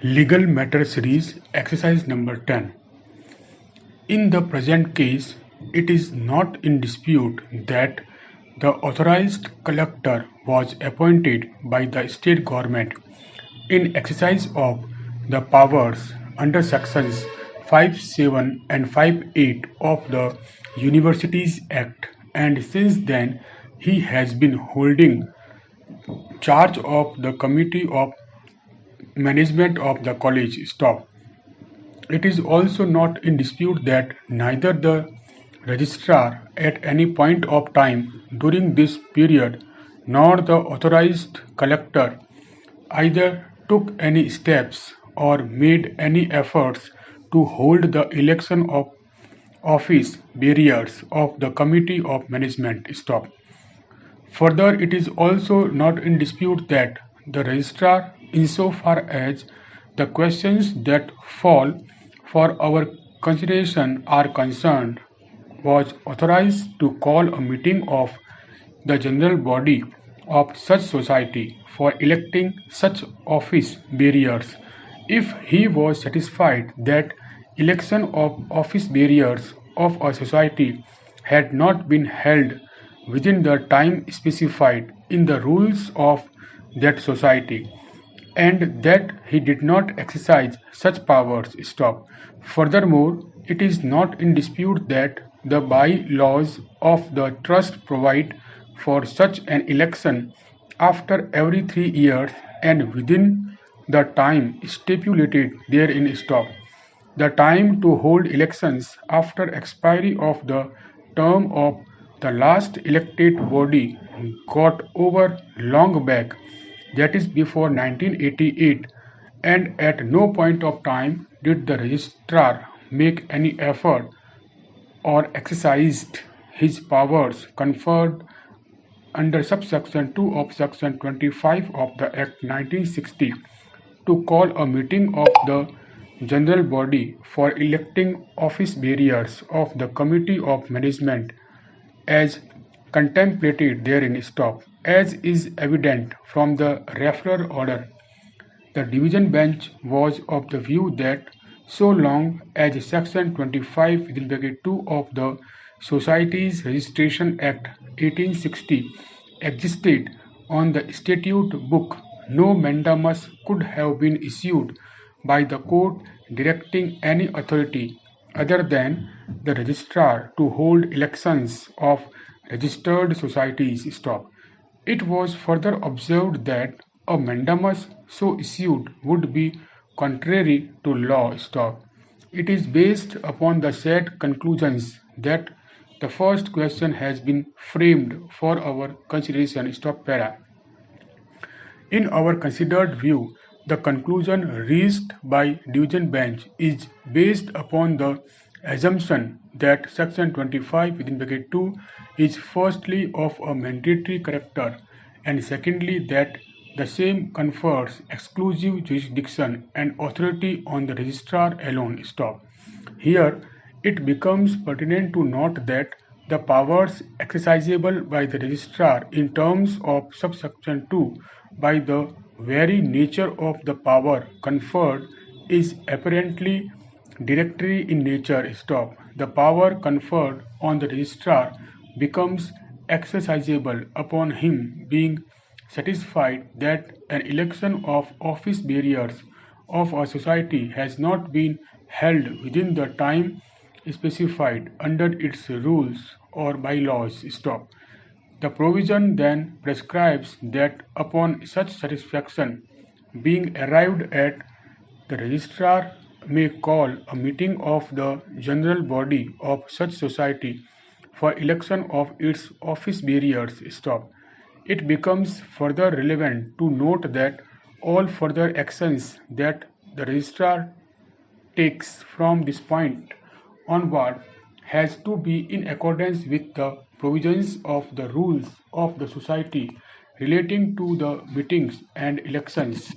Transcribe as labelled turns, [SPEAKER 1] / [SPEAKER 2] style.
[SPEAKER 1] Legal Matter Series Exercise number 10. In the present case, it is not in dispute that the authorized collector was appointed by the state government in exercise of the powers under sections 5(7) and 5(8) of the Universities Act, and since then he has been holding charge of the committee of management of the college. Stop. It is also not in dispute that neither the registrar at any point of time during this period nor the authorized collector either took any steps or made any efforts to hold the election of office bearers of the committee of management. Stop. Further, it is also not in dispute that the registrar, insofar as the questions that fall for our consideration are concerned, was authorized to call a meeting of the general body of such society for electing such office bearers if he was satisfied that election of office bearers of a society had not been held within the time specified in the rules of that society, and that he did not exercise such powers. Stop. Furthermore, it is not in dispute that the by-laws of the trust provide for such an election after every 3 years and within the time stipulated therein. Stop. The time to hold elections after expiry of the term of the last elected body got over long back, that is before 1988, and at no point of time did the registrar make any effort or exercised his powers conferred under subsection 2 of section 25 of the Act 1960 to call a meeting of the general body for electing office bearers of the committee of management as contemplated therein. Stop. As is evident from the referral order, the division bench was of the view that so long as section 25(2) of the Societies Registration Act 1860 existed on the statute book, no mandamus could have been issued by the court directing any authority other than the registrar to hold elections of registered societies. Stop. It was further observed that a mandamus so issued would be contrary to law. Stop. It is based upon the said conclusions that the first question has been framed for our consideration. Stop. Para. In our considered view, the conclusion reached by division bench is based upon the assumption that section 25(2) is firstly of a mandatory character, and secondly that the same confers exclusive jurisdiction and authority on the registrar alone. Stop. Here it becomes pertinent to note that the powers exercisable by the registrar in terms of subsection 2 by the very nature of the power conferred is apparently directory in nature. Stop. The power conferred on the registrar becomes exercisable upon him being satisfied that an election of office bearers of a society has not been held within the time specified under its rules or bylaws. Stop. The provision then prescribes that upon such satisfaction being arrived at, the registrar may call a meeting of the general body of such society for election of its office bearers. Stop. It becomes further relevant to note that all further actions that the registrar takes from this point onward has to be in accordance with the provisions of the rules of the society relating to the meetings and elections.